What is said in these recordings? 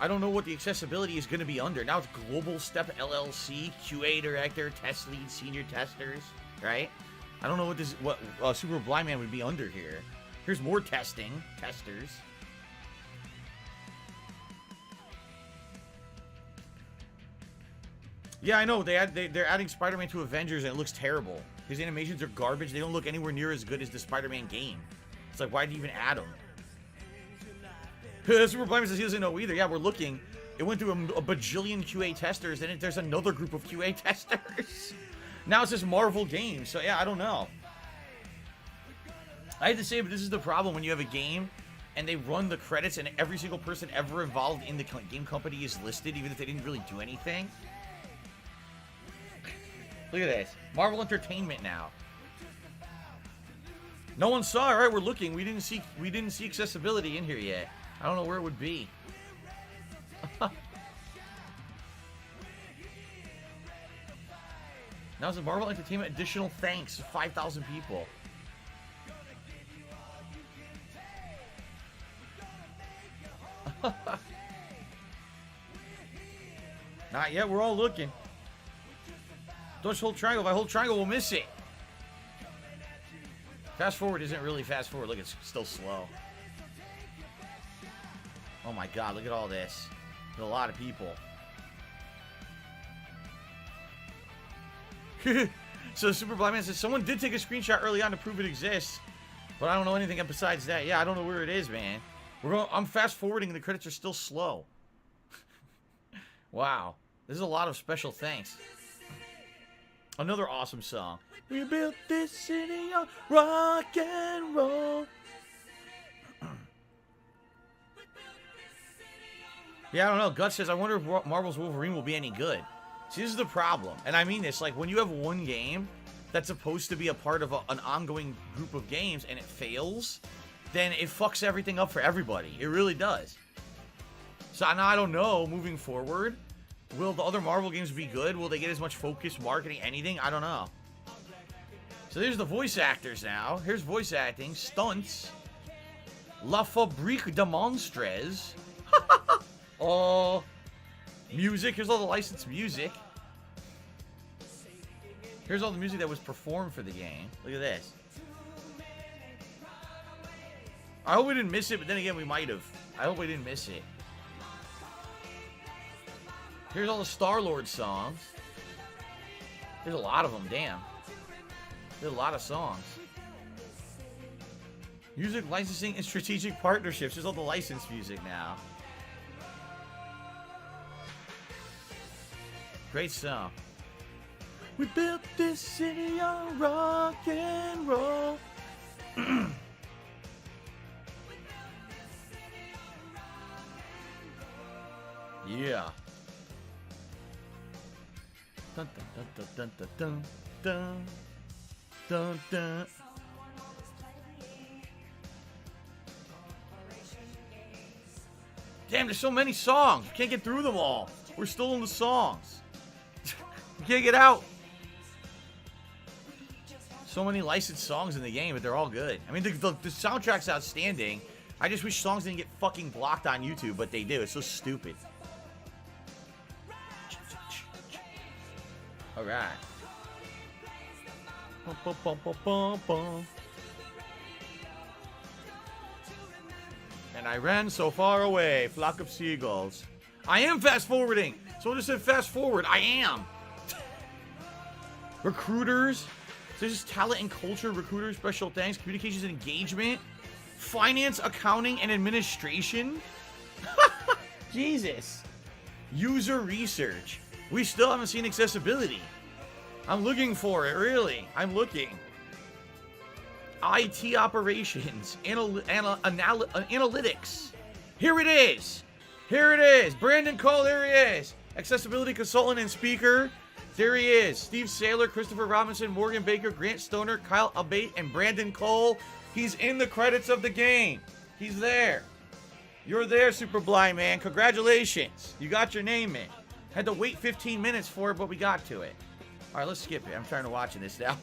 I don't know what the accessibility is going to be under. Now it's Global Step LLC, QA Director, Test Lead, Senior Testers, right? I don't know what Super Blind Man would be under here. Here's more testers. Yeah, I know. They're adding Spider-Man to Avengers, and it looks terrible. His animations are garbage. They don't look anywhere near as good as the Spider-Man game. It's like, why'd you even add them? Super Blind Man says he doesn't know either. Yeah, we're looking. It went through a bajillion QA testers, and there's another group of QA testers. Now it's just Marvel games. So, yeah, I don't know. I have to say, but this is the problem when you have a game and they run the credits and every single person ever involved in the game company is listed, even if they didn't really do anything. Look at this. Marvel Entertainment now. No one saw it, right? We're looking. We didn't see accessibility in here yet. I don't know where it would be. Now it's a Marvel Entertainment additional thanks. 5,000 people. Not yet. We're all looking. Don't hold triangle. If I hold triangle, we'll miss it. Fast forward isn't really fast forward. Look, it's still slow. Oh my god, look at all this. There's a lot of people. So Super Blind Man says, someone did take a screenshot early on to prove it exists. But I don't know anything besides that. Yeah, I don't know where it is, man. I'm fast forwarding and the credits are still slow. Wow. This is a lot of special thanks. Another awesome song. We built this city on rock and roll. Yeah, I don't know. Gut says, I wonder if Marvel's Wolverine will be any good. See, this is the problem. And I mean this, like, when you have one game that's supposed to be a part of an ongoing group of games and it fails, then it fucks everything up for everybody. It really does. So now I don't know, moving forward, will the other Marvel games be good? Will they get as much focus, marketing, anything? I don't know. So there's the voice actors now. Here's voice acting. Stunts. La Fabrique de Monstres. Oh. Music. Here's all the licensed music. Here's all the music that was performed for the game. Look at this. I hope we didn't miss it, but then again, we might have. I hope we didn't miss it. Here's all the Star-Lord songs. There's a lot of them, damn. There's a lot of songs. Music licensing and strategic partnerships. There's all the licensed music now. Great song. We built this city on rock and roll. Yeah. Dun dun dun dun dun dun dun dun dun. Damn, there's so many songs. We can't get through them all. We're still in the songs. We can't get out. So many licensed songs in the game, but they're all good. I mean, the soundtrack's outstanding. I just wish songs didn't get fucking blocked on YouTube, but they do. It's so stupid. All right. Bum, bum, bum, bum, bum, bum. And I ran so far away, flock of seagulls. I am fast forwarding. Someone just said fast forward. I am. Recruiters. So this is talent and culture. Recruiters, special thanks. Communications and engagement. Finance, accounting, and administration. Jesus. User research. We still haven't seen accessibility. I'm looking for it, really. I'm looking. IT operations. Analytics. Here it is. Here it is. Brandon Cole, there he is. Accessibility consultant and speaker. There he is. Steve Saylor, Christopher Robinson, Morgan Baker, Grant Stoner, Kyle Abate, and Brandon Cole. He's in the credits of the game. He's there. You're there, Super Blind Man. Congratulations. You got your name in. Had to wait 15 minutes for it, but we got to it. All right, let's skip it. I'm trying to watch this now.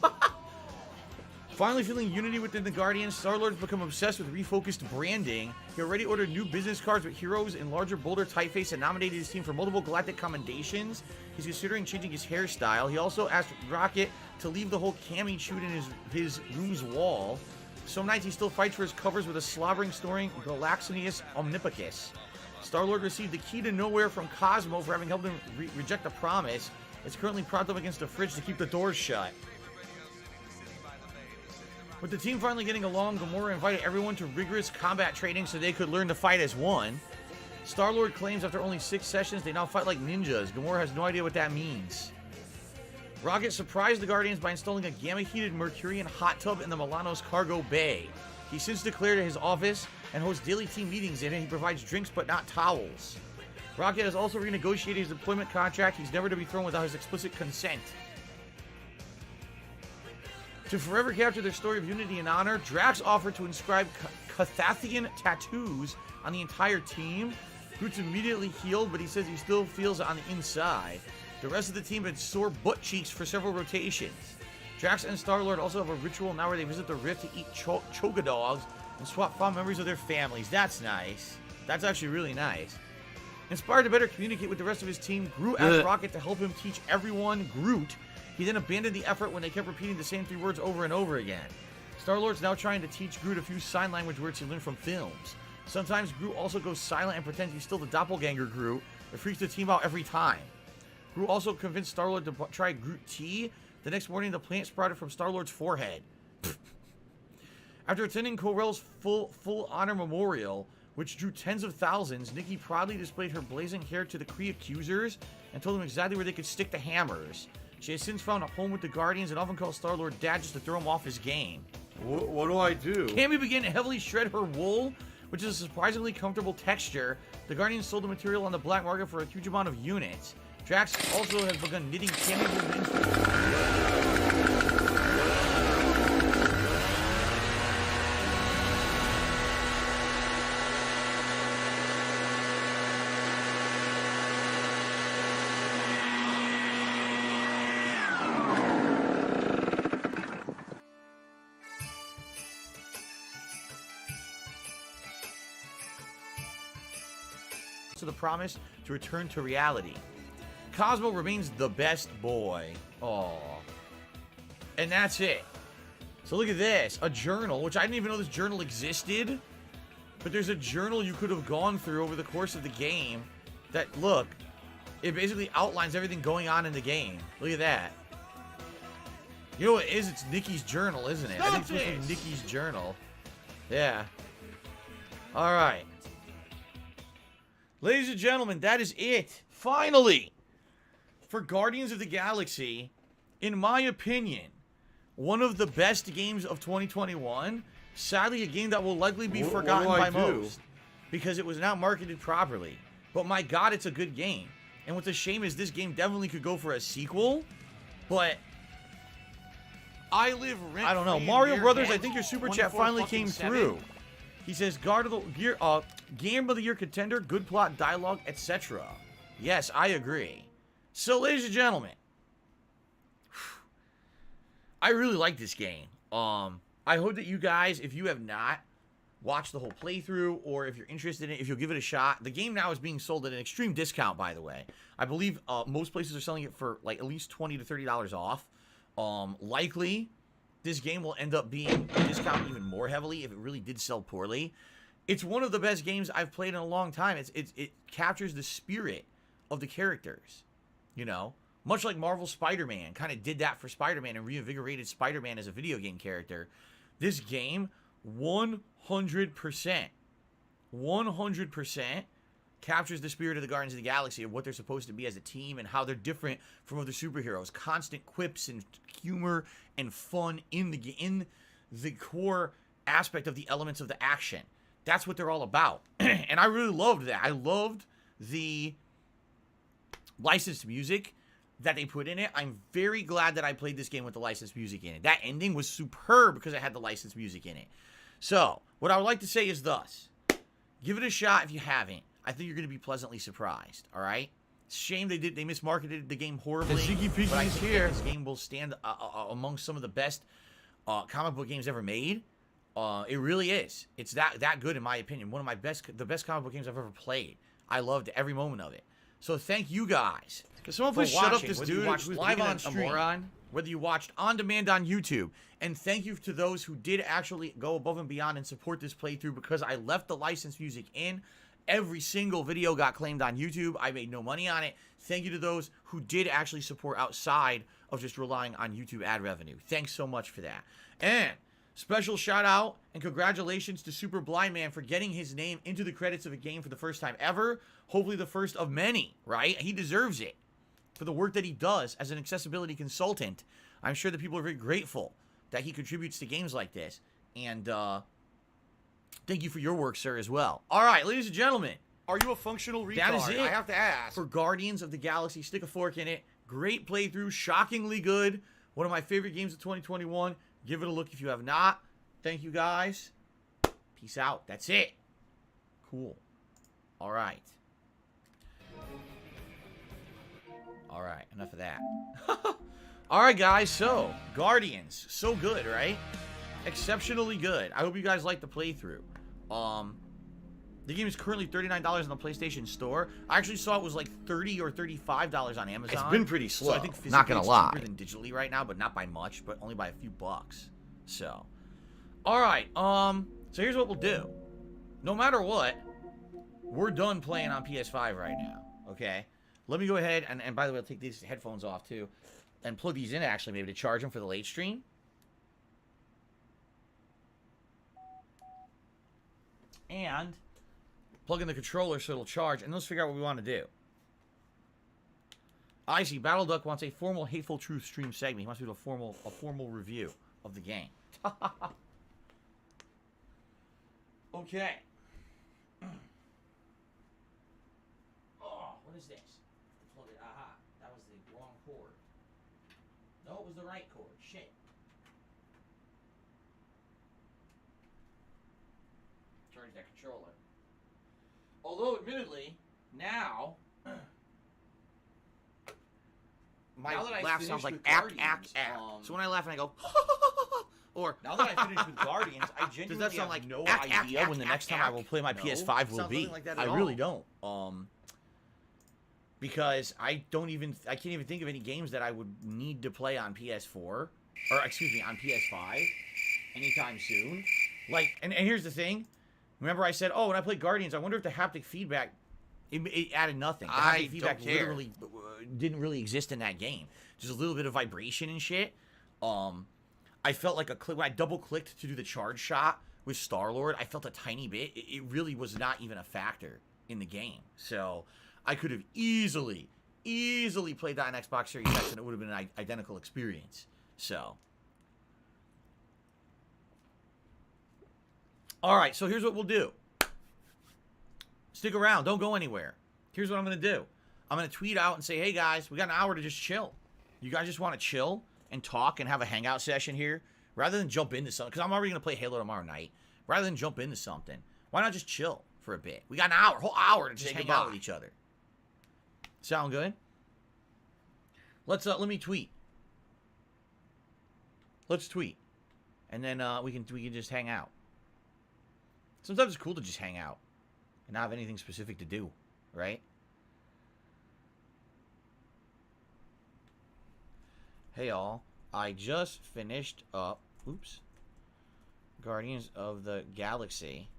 Finally feeling unity within the Guardians, Star-Lord's become obsessed with refocused branding. He already ordered new business cards with heroes in larger, bolder typeface and nominated his team for multiple galactic commendations. He's considering changing his hairstyle. He also asked Rocket to leave the whole cami shoot in his room's wall. Some nights he still fights for his covers with a slobbering, snoring Galaxinius Omnipicus. Star-Lord received the key to nowhere from Cosmo for having helped him reject a promise. It's currently propped up against the fridge to keep the doors shut. With the team finally getting along, Gamora invited everyone to rigorous combat training so they could learn to fight as one. Star-Lord claims after only 6 sessions, they now fight like ninjas. Gamora has no idea what that means. Rocket surprised the Guardians by installing a gamma-heated Mercurian hot tub in the Milano's cargo bay. He since declared his office and hosts daily team meetings in it. He provides drinks but not towels. Rocket has also renegotiated his employment contract. He's never to be thrown without his explicit consent. To forever capture their story of unity and honor, Drax offered to inscribe Cathathian tattoos on the entire team. Groot's immediately healed, but he says he still feels it on the inside. The rest of the team had sore butt cheeks for several rotations. Drax and Star-Lord also have a ritual now where they visit the Rift to eat choga dogs and swap fond memories of their families. That's nice. That's actually really nice. Inspired to better communicate with the rest of his team, Groot asked Rocket to help him teach everyone Groot. He then abandoned the effort when they kept repeating the same 3 words over and over again. Star-Lord's now trying to teach Groot a few sign language words he learned from films. Sometimes Groot also goes silent and pretends he's still the doppelganger Groot. It freaks the team out every time. Groot also convinced Star-Lord to try Groot tea. The next morning, the plant sprouted from Star-Lord's forehead. After attending Corell's full honor memorial, which drew tens of thousands, Nikki proudly displayed her blazing hair to the Kree accusers and told them exactly where they could stick the hammers. She has since found a home with the Guardians and often calls Star-Lord Dad just to throw him off his game. What do I do? Cammy began to heavily shred her wool, which is a surprisingly comfortable texture. The Guardians sold the material on the black market for a huge amount of units. Drax also has begun knitting Cammy wool into... to the promise to return to reality. Cosmo remains the best boy. Aww. And that's it. So look at this. A journal, which I didn't even know this journal existed. But there's a journal you could have gone through over the course of the game that, look, it basically outlines everything going on in the game. Look at that. You know what it is? It's Nikki's journal, isn't it? I think it's supposed to be Nikki's journal. Yeah. Alright. Ladies and gentlemen, that is it. Finally, for Guardians of the Galaxy, in my opinion, one of the best games of 2021. Sadly, a game that will likely be forgotten by most because it was not marketed properly. But my God, it's a good game. And what's a shame is this game definitely could go for a sequel. But I don't know. Mario Brothers, I think your super chat finally came through. He says, Game of the Year contender, good plot, dialogue, etc. Yes, I agree. So, ladies and gentlemen, I really like this game. I hope that you guys, if you have not watched the whole playthrough, or if you're interested in it, if you'll give it a shot. The game now is being sold at an extreme discount, by the way. I believe most places are selling it for like at least $20 to $30 off. Likely, this game will end up being discounted even more heavily if it really did sell poorly. It's one of the best games I've played in a long time. It captures the spirit of the characters, you know? Much like Marvel's Spider-Man kind of did that for Spider-Man and reinvigorated Spider-Man as a video game character. This game, 100% captures the spirit of the Guardians of the Galaxy, of what they're supposed to be as a team and how they're different from other superheroes. Constant quips and humor and fun in the core aspect of the elements of the action. That's what they're all about. And I really loved that. I loved the licensed music that they put in it. I'm very glad that I played this game with the licensed music in it. That ending was superb because it had the licensed music in it. So, what I would like to say is thus. Give it a shot if you haven't. I think you're going to be pleasantly surprised, all right? Shame they mismarketed the game horribly. Ziggy Piggy but I is think here. this game will stand among some of the best comic book games ever made. It really is. It's that good in my opinion. One of the best comic book games I've ever played. I loved every moment of it. So thank you guys. Can someone for please shut up watching, this whether you dude watched who's live being on a stream, moron? whether you watched on demand on YouTube, and thank you to those who did actually go above and beyond and support this playthrough, because I left the licensed music in. Every single video got claimed on YouTube. I made no money on it. Thank you to those who did actually support outside of just relying on YouTube ad revenue. Thanks so much for that. And special shout out and congratulations to Super Blind Man for getting his name into the credits of a game for the first time ever. Hopefully the first of many, right? He deserves it for the work that he does as an accessibility consultant. I'm sure that people are very grateful that he contributes to games like this. And thank you for your work, sir, as well. All right, ladies and gentlemen. Are you a functional retard? That is it. I have to ask. For Guardians of the Galaxy, stick a fork in it. Great playthrough, shockingly good. One of my favorite games of 2021. Give it a look if you have not. Thank you guys. Peace out. That's it. Cool. All right. All right, enough of that. All right, guys, so Guardians, so good, right? Exceptionally good. I hope you guys like the playthrough. The game is currently $39 on the PlayStation Store. I actually saw it was like $30 or $35 on Amazon. It's been pretty slow. So I think physically Not gonna it's lie. cheaper than digitally right now, but not by much, but only by a few bucks. So, all right. So here's what we'll do. No matter what, we're done playing on PS5 right now. Okay. Let me go ahead and by the way, I'll take these headphones off too, and plug these in actually maybe to charge them for the late stream. And plug in the controller so it'll charge, and let's figure out what we want to do. I see. Battle Duck wants a formal Hateful Truth stream segment. He wants to do a formal review of the game. Okay. Oh, what is this? Plug it. Aha. That was the wrong cord. No, it was the right cord. Shit. Charge that controller. Although, admittedly, now my laugh sounds like act. So when I laugh and I go, or now that I finished with Guardians, I genuinely have no idea when the next time I will play my PS5 will be. Like that I really don't. Because I can't even think of any games that I would need to play on PS4, or excuse me, on PS5 anytime soon. Like, and here's the thing. Remember I said, oh, when I played Guardians, I wonder if the haptic feedback, it added nothing. The haptic feedback literally didn't really exist in that game. Just a little bit of vibration and shit. I felt like when I double-clicked to do the charge shot with Star-Lord, I felt a tiny bit. It really was not even a factor in the game. So I could have easily played that on Xbox Series X, and it would have been an identical experience. So. All right, so here's what we'll do. Stick around. Don't go anywhere. Here's what I'm going to do. I'm going to tweet out and say, hey, guys, we got an hour to just chill. You guys just want to chill and talk and have a hangout session here? Rather than jump into something, because I'm already going to play Halo tomorrow night. Rather than jump into something, why not just chill for a bit? We got an hour, whole hour to just hang out with each other. Sound good? Let me tweet. Let's tweet. And then we can just hang out. Sometimes it's cool to just hang out and not have anything specific to do, right? Hey, all. I just finished up, Guardians of the Galaxy.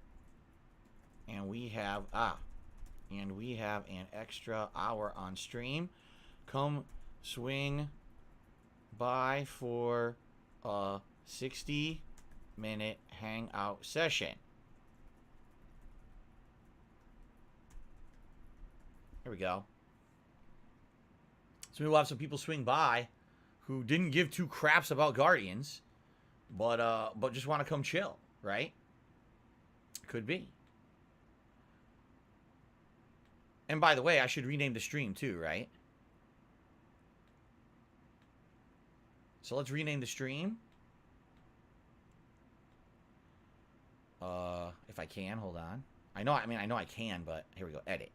And we have an extra hour on stream. Come swing by for a 60-minute hangout session. Here we go. So we'll have some people swing by who didn't give two craps about Guardians, but just want to come chill, right? Could be. And by the way, I should rename the stream too, right? So let's rename the stream. If I can, hold on. I know I can, but here we go. Edit.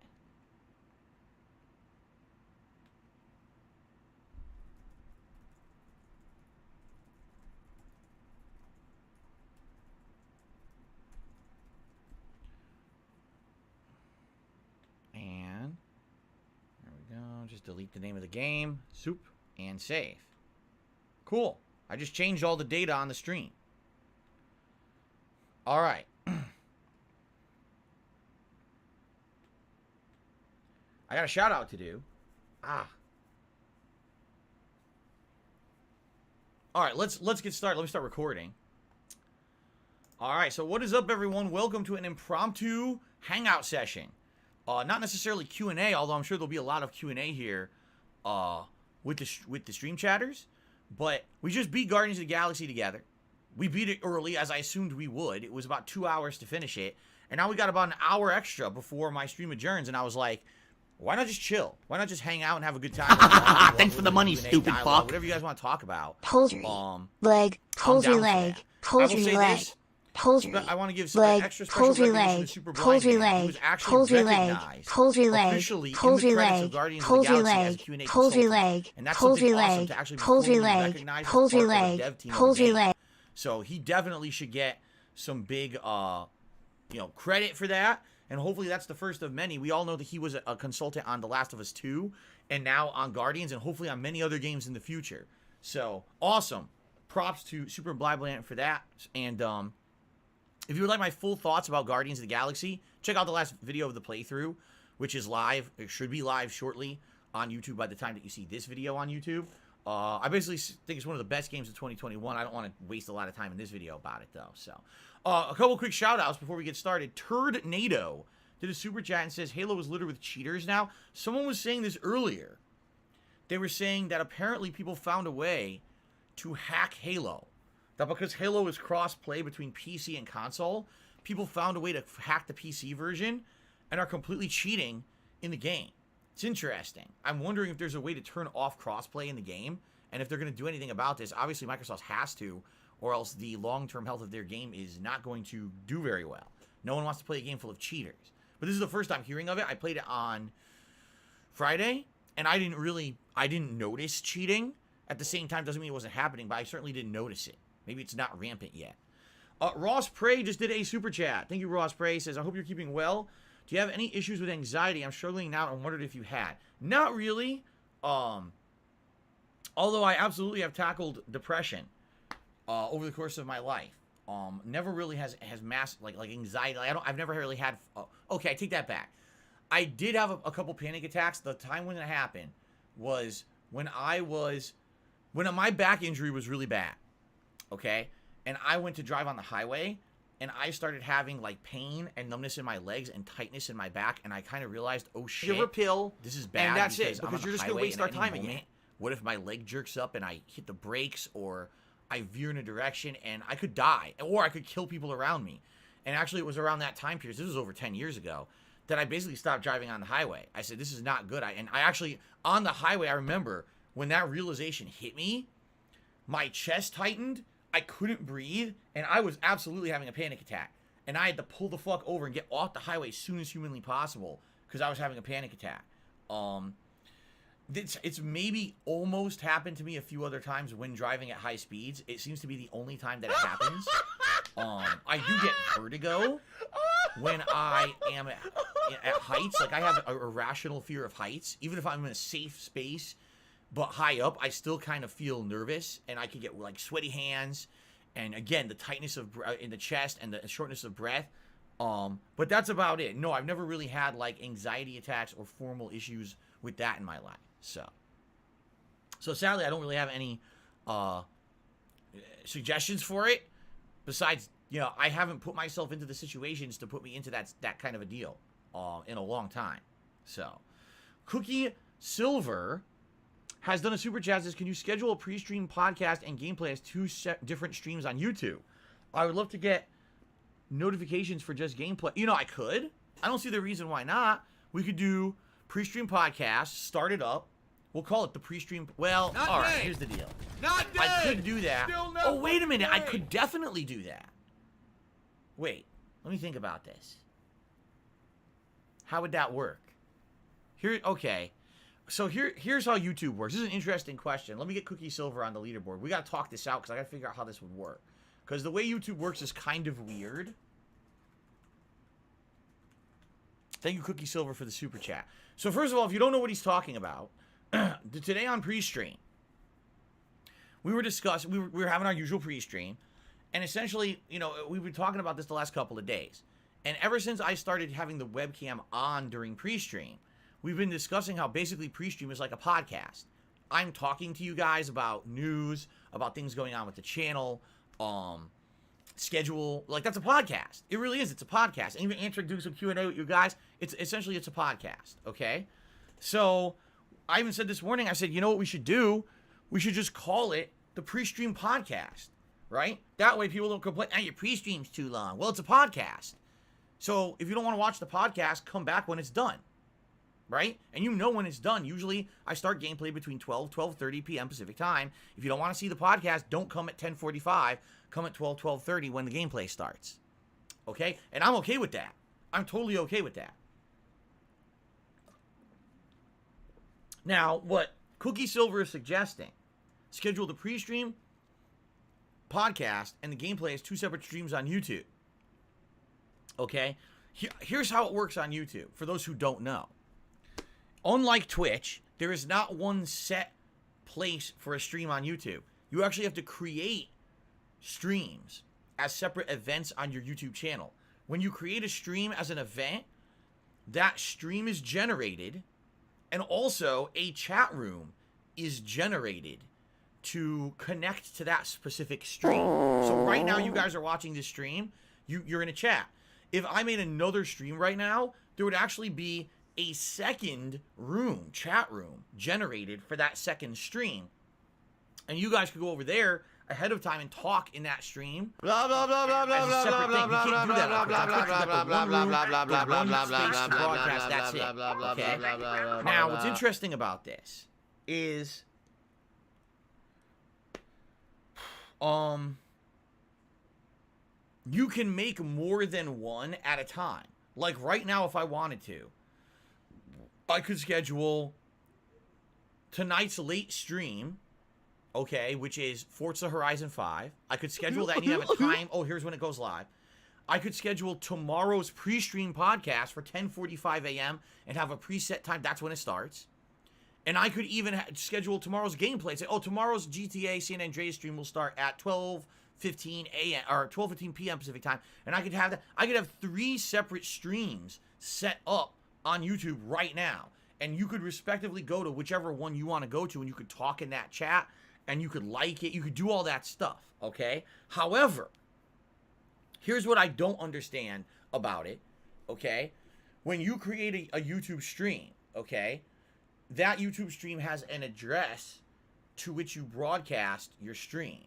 Just delete the name of the game. Soup. And save. Cool. I just changed all the data on the stream. All right. I got a shout out to do. All right, let's get started. Let me start recording. All right, so what is up, everyone? Welcome to an impromptu hangout session. Not necessarily Q&A, although I'm sure there'll be a lot of Q&A here with the stream chatters. But we just beat Guardians of the Galaxy together. We beat it early, as I assumed we would. It was about 2 hours to finish it. And now we got about an hour extra before my stream adjourns. And I was like, why not just chill? Why not just hang out and have a good time? Thanks for the money, stupid fuck. Whatever you guys want to talk about. Poultry. Leg. Poultry leg. Poultry leg. Poultry. I want to give some leg. extra special Poultry recognition leg. to Super Blind Poultry Man, who leg. was actually Poultry leg. recognized Poultry leg. officially Poultry in the credits leg. of Guardians of the Poultry Galaxy as leg. Q&A Poultry consultant. leg. And that's Poultry something awesome leg. to actually be Poultry formally leg. recognized as Poultry part of the leg. dev team of the Poultry game. leg. So he definitely should get some big credit for that. And hopefully that's the first of many. We all know that he was a consultant on The Last of Us 2 and now on Guardians and hopefully on many other games in the future. So, awesome. Props to Super Blind for that. And if you would like my full thoughts about Guardians of the Galaxy, check out the last video of the playthrough, which is live. It should be live shortly on YouTube by the time that you see this video on YouTube. I basically think it's one of the best games of 2021. I don't want to waste a lot of time in this video about it, though. So, a couple quick shout-outs before we get started. Turdnado did a super chat and says, Halo is littered with cheaters now. Someone was saying this earlier. They were saying that apparently people found a way to hack Halo. That because Halo is cross-play between PC and console, people found a way to hack the PC version and are completely cheating in the game. It's interesting. I'm wondering if there's a way to turn off crossplay in the game, and if they're going to do anything about this. Obviously, Microsoft has to, or else the long-term health of their game is not going to do very well. No one wants to play a game full of cheaters. But this is the first time hearing of it. I played it on Friday, and I didn't notice cheating. At the same time, doesn't mean it wasn't happening, but I certainly didn't notice it. Maybe it's not rampant yet. Ross Prey just did a super chat. Thank you, Ross Prey. Says, I hope you're keeping well. Do you have any issues with anxiety? I'm struggling now and wondered if you had. Not really. Although I absolutely have tackled depression over the course of my life. Never really has mass like anxiety. I've never really had. Okay, I take that back. I did have a couple panic attacks. The time when it happened was when my back injury was really bad. Okay, and I went to drive on the highway. And I started having, like, pain and numbness in my legs and tightness in my back. And I kind of realized, oh, shit. Give a pill. This is bad. And that's because it. Because you're just going to waste our time again. What if my leg jerks up and I hit the brakes or I veer in a direction and I could die? Or I could kill people around me. And actually, it was around that time period. This was over 10 years ago. That I basically stopped driving on the highway. I said, this is not good. And I actually, on the highway, I remember when that realization hit me, my chest tightened. I couldn't breathe, and I was absolutely having a panic attack. And I had to pull the fuck over and get off the highway as soon as humanly possible because I was having a panic attack. It's maybe almost happened to me a few other times when driving at high speeds. It seems to be the only time that it happens. I do get vertigo when I am at heights. Like, I have a irrational fear of heights. Even if I'm in a safe space, but high up, I still kind of feel nervous, and I can get, like, sweaty hands, and, again, the tightness of in the chest and the shortness of breath. But that's about it. No, I've never really had, like, anxiety attacks or formal issues with that in my life. So sadly, I don't really have any suggestions for it. Besides, I haven't put myself into the situations to put me into that kind of a deal in a long time. So, Cookie Silver has done a super chat. Says, can you schedule a pre-stream podcast and gameplay as two different streams on YouTube? I would love to get notifications for just gameplay. I could. I don't see the reason why not. We could do pre-stream podcast, start it up. We'll call it the pre-stream. Well, all right, here's the deal. Not dead. I could do that. Oh, wait a minute. I could definitely do that. Wait. Let me think about this. How would that work? Okay. So here's how YouTube works. This is an interesting question. Let me get Cookie Silver on the leaderboard. We got to talk this out because I got to figure out how this would work. Because the way YouTube works is kind of weird. Thank you, Cookie Silver, for the super chat. So first of all, if you don't know what he's talking about, today on pre-stream, we were discussing, we were having our usual pre-stream, and essentially, you know, we've been talking about this the last couple of days. And ever since I started having the webcam on during pre-stream, we've been discussing how basically pre-stream is like a podcast. I'm talking to you guys about news, about things going on with the channel, schedule. Like, that's a podcast. It really is. It's a podcast. And even answering, doing some Q&A with you guys, it's essentially a podcast, okay? So I even said this morning, I said, you know what we should do? We should just call it the pre-stream podcast, right? That way people don't complain, your pre-stream's too long. Well, it's a podcast. So if you don't want to watch the podcast, come back when it's done, right? And you know when it's done. Usually I start gameplay between 12:30 p.m. Pacific time. If you don't want to see the podcast, don't come at 10:45. Come at 12:30 when the gameplay starts, okay? And I'm okay with that. I'm totally okay with that. Now, what Cookie Silver is suggesting, schedule the pre-stream podcast and the gameplay as 2 separate streams on YouTube. Okay? Here's how it works on YouTube, for those who don't know. Unlike Twitch, there is not one set place for a stream on YouTube. You actually have to create streams as separate events on your YouTube channel. When you create a stream as an event, that stream is generated, and also a chat room is generated to connect to that specific stream. So right now you guys are watching this stream, you're in a chat. If I made another stream right now, there would actually be a second room, chat room, generated for that second stream. And you guys could go over there ahead of time and talk in that stream. Blah blah blah blah blah blah blah blah blah blah blah blah blah blah blah blah. Now, what's interesting about this is, you can make more than one at a time. Like right now, if I wanted to, I could schedule tonight's late stream, okay, which is Forza Horizon 5. I could schedule that and you have a time. Oh, here's when it goes live. I could schedule tomorrow's pre-stream podcast for 10:45 a.m. and have a preset time. That's when it starts. And I could even schedule tomorrow's gameplay. Say, oh, tomorrow's GTA San Andreas stream will start at 12:15 a.m. or 12:15 p.m. Pacific time. And I could have that. I could have 3 separate streams set up on YouTube right now. And you could respectively go to whichever one you want to go to, and you could talk in that chat, and you could like it. You could do all that stuff, okay? However, here's what I don't understand about it, okay? When you create a YouTube stream, okay, that YouTube stream has an address to which you broadcast your stream,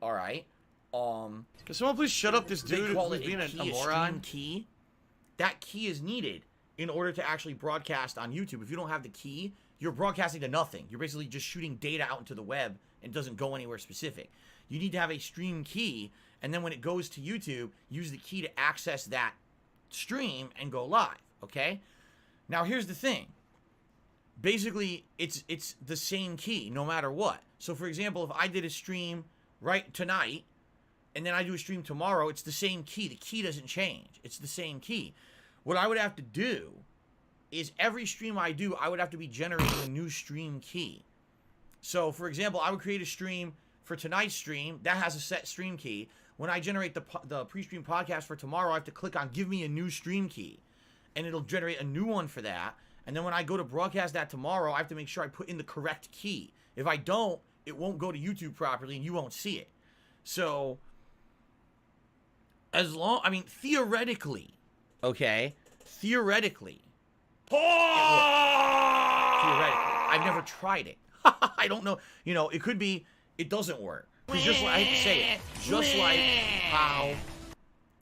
all right? Can someone please shut up this dude They call who's it being a a key, moron? stream key. That key is needed in order to actually broadcast on YouTube. If you don't have the key, you're broadcasting to nothing. You're basically just shooting data out into the web and it doesn't go anywhere specific. You need to have a stream key, and then when it goes to YouTube, use the key to access that stream and go live, okay? Now, here's the thing. Basically, it's the same key no matter what. So, for example, if I did a stream right tonight, and then I do a stream tomorrow, it's the same key. The key doesn't change. It's the same key. What I would have to do is every stream I do, I would have to be generating a new stream key. So, for example, I would create a stream for tonight's stream. That has a set stream key. When I generate the pre-stream podcast for tomorrow, I have to click on give me a new stream key. And it'll generate a new one for that. And then when I go to broadcast that tomorrow, I have to make sure I put in the correct key. If I don't, it won't go to YouTube properly and you won't see it. So, theoretically, okay? Theoretically. I've never tried it. I don't know. You know, it could be, it doesn't work. Just like, I hate to say it, just like how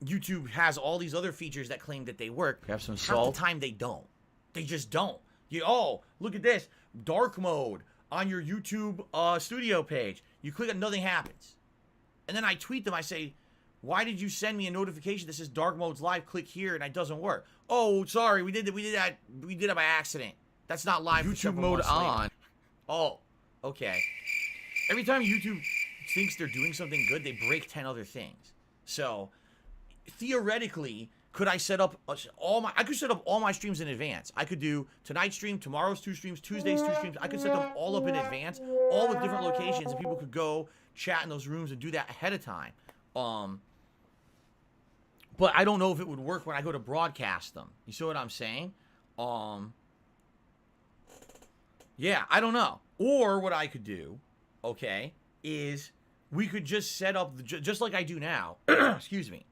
YouTube has all these other features that claim that they work. Have some Half salt. the time they don't. They just don't. Look at this. Dark mode on your YouTube studio page. You click it, nothing happens. And then I tweet them, I say, why did you send me a notification that says dark mode's live? Click here, and it doesn't work. Oh, sorry, we did it by accident. That's not live. YouTube mode on. Oh, okay. Every time YouTube thinks they're doing something good, they break 10 other things. So, theoretically, Could I set up I could set up all my streams in advance. I could do tonight's stream, tomorrow's 2 streams, Tuesday's 2 streams. I could set them all up in advance, all with different locations, and people could go chat in those rooms and do that ahead of time. But I don't know if it would work when I go to broadcast them. You see what I'm saying? Yeah, I don't know. Or what I could do, okay, is we could just set up, just like I do now, excuse me,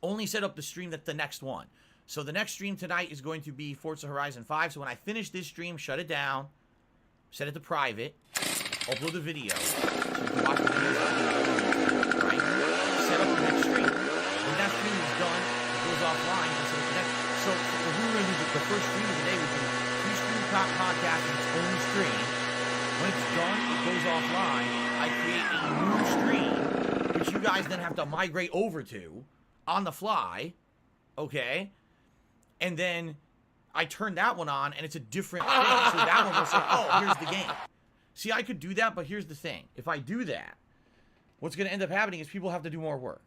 only set up the stream that's the next one. So the next stream tonight is going to be Forza Horizon 5. So when I finish this stream, shut it down, set it to private, upload the video, so you can watch the video right? Set up the next stream. When that stream is done, it goes offline. So if we were going to do the first stream of the day, would be Pre-Stream Podcast in its own stream. When it's done, it goes offline. I create a new stream, which you guys then have to migrate over to on the fly, okay? And then I turn that one on, and it's a different thing. So that one will say, oh, here's the game. See, I could do that, but here's the thing. If I do that, what's going to end up happening is people have to do more work.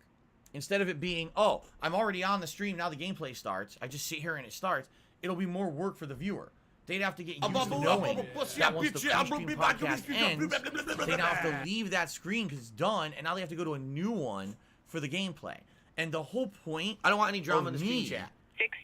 Instead of it being, oh, I'm already on the stream, now the gameplay starts, I just sit here and it starts, it'll be more work for the viewer. They'd have to get used to knowing that once the pre-stream podcast ends, they now have to leave that screen because it's done, and now they have to go to a new one for the gameplay. And the whole point, I don't want any drama in the stream chat.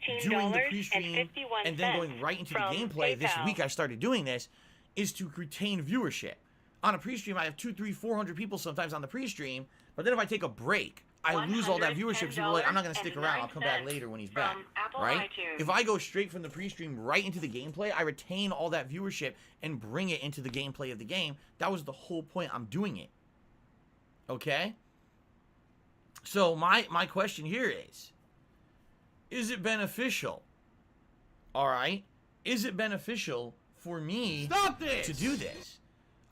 $16 Doing the pre-stream and then going right into the gameplay. PayPal. This week I started doing this is to retain viewership. On a pre-stream, I have 200, 300, 400 people sometimes on the pre-stream, but then if I take a break, I lose all that viewership. So people are like, I'm not going to stick around. I'll come back later when he's back. Right? If I go straight from the pre-stream right into the gameplay, I retain all that viewership and bring it into the gameplay of the game. That was the whole point. I'm doing it. Okay? So my question here is it beneficial? All right? Is it beneficial for me to do this?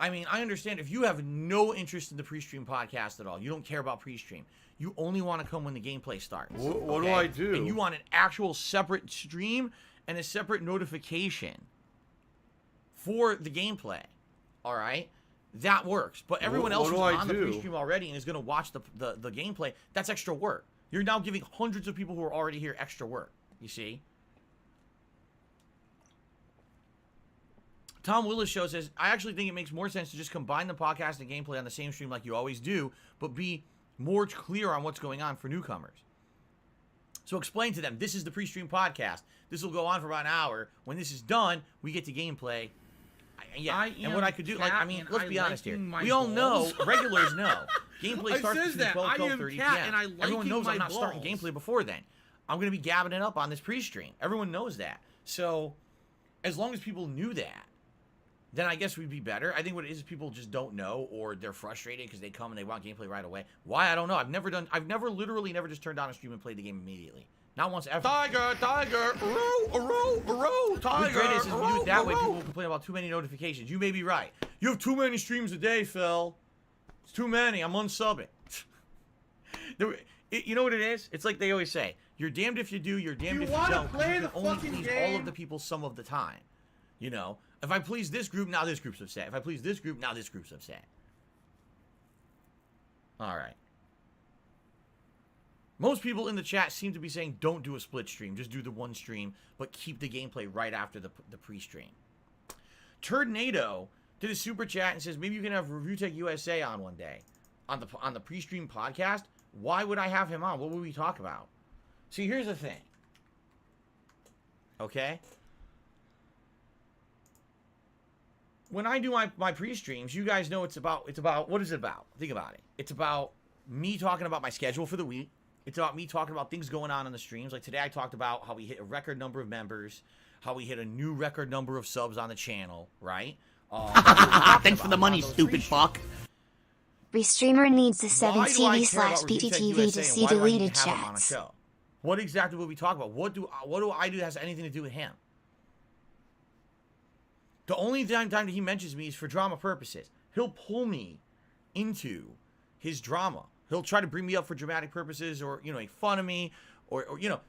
I mean, I understand if you have no interest in the pre-stream podcast at all, you don't care about pre-stream, you only want to come when the gameplay starts. What do I do? And you want an actual separate stream and a separate notification for the gameplay. All right? That works. But everyone else who's on the pre-stream already and is going to watch the gameplay, that's extra work. You're now giving hundreds of people who are already here extra work. You see? Tom Willis Show says, I actually think it makes more sense to just combine the podcast and gameplay on the same stream like you always do, but be more clear on what's going on for newcomers. So explain to them, this is the pre-stream podcast. This will go on for about an hour. When this is done, we get to gameplay. And what I could do, like, I mean, let's be honest here. We all know, regulars know, gameplay starts between 12:30 p.m. Everyone knows I'm not starting gameplay before then. I'm going to be gabbing it up on this pre-stream. Everyone knows that. So as long as people knew that, then I guess we'd be better. I think what it is people just don't know, or they're frustrated because they come and they want gameplay right away. Why? I don't know. I've literally never just turned on a stream and played the game immediately. Not once ever. Tiger, tiger, tiger. The greatest is if we do it that way, people will complain about too many notifications. You may be right. You have too many streams a day, Phil. It's too many. I'm unsubbing. You know what it is? It's like they always say, you're damned if you do, you're damned if you don't. You can only please all of the people some of the time. You know? If I please this group, now this group's upset. If I please this group, now this group's upset. All right. Most people in the chat seem to be saying don't do a split stream. Just do the one stream, but keep the gameplay right after the pre-stream. Turdnado did a super chat and says maybe you can have Review Tech USA on one day. On the pre-stream podcast. Why would I have him on? What would we talk about? See, here's the thing. Okay? When I do my pre-streams, you guys know it's about, what is it about? Think about it. It's about me talking about my schedule for the week. It's about me talking about things going on in the streams. Like today I talked about how we hit a record number of members, how we hit a new record number of subs on the channel, right? Thanks for the money, stupid fuck. Restreamer needs the 7TV/BTTV to see deleted chats. What exactly will we talk about? What do I do that has anything to do with him? The only time that he mentions me is for drama purposes. He'll pull me into his drama. He'll try to bring me up for dramatic purposes or, you know, make fun of me or you know,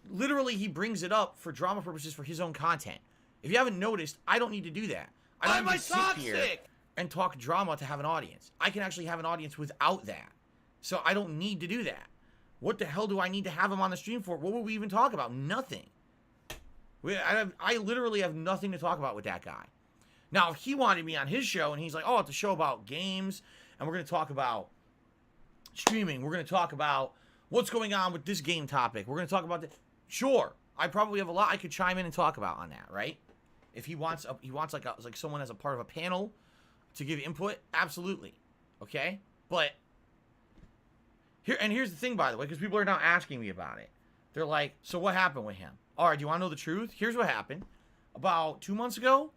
literally he brings it up for drama purposes for his own content. If you haven't noticed, I don't need to do that. I don't need to sit here and talk drama to have an audience. I can actually have an audience without that. So I don't need to do that. What the hell do I need to have him on the stream for? What would we even talk about? Nothing. I literally have nothing to talk about with that guy. Now, if he wanted me on his show and he's like, oh, it's a show about games and we're going to talk about streaming. We're going to talk about what's going on with this game topic. We're going to talk about this. Sure. I probably have a lot I could chime in and talk about on that, right? If he wants like someone as a part of a panel to give input, absolutely. Okay? But here's the thing, by the way, because people are now asking me about it. They're like, so what happened with him? All right, do you want to know the truth? Here's what happened. About 2 months ago,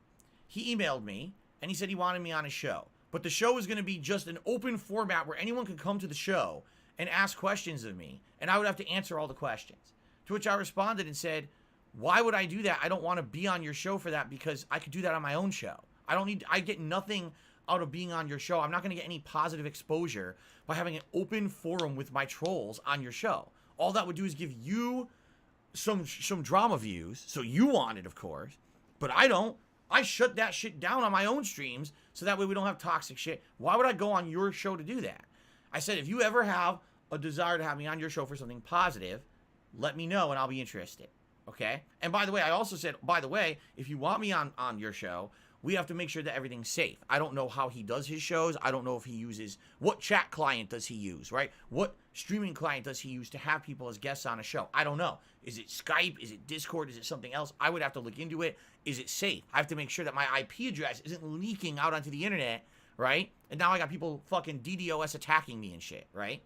he emailed me, and he said he wanted me on his show. But the show was going to be just an open format where anyone could come to the show and ask questions of me, and I would have to answer all the questions. To which I responded and said, why would I do that? I don't want to be on your show for that because I could do that on my own show. I get nothing out of being on your show. I'm not going to get any positive exposure by having an open forum with my trolls on your show. All that would do is give you some drama views. So you want it, of course, but I don't. I shut that shit down on my own streams so that way we don't have toxic shit. Why would I go on your show to do that? I said, if you ever have a desire to have me on your show for something positive, let me know and I'll be interested. Okay? And by the way, I also said, by the way, if you want me on your show, we have to make sure that everything's safe. I don't know how he does his shows. I don't know if he uses, what chat client does he use, right? What streaming client does he use to have people as guests on a show? I don't know. Is it Skype? Is it Discord? Is it something else? I would have to look into it. Is it safe? I have to make sure that my IP address isn't leaking out onto the internet, right? And now I got people fucking DDoS attacking me and shit, right?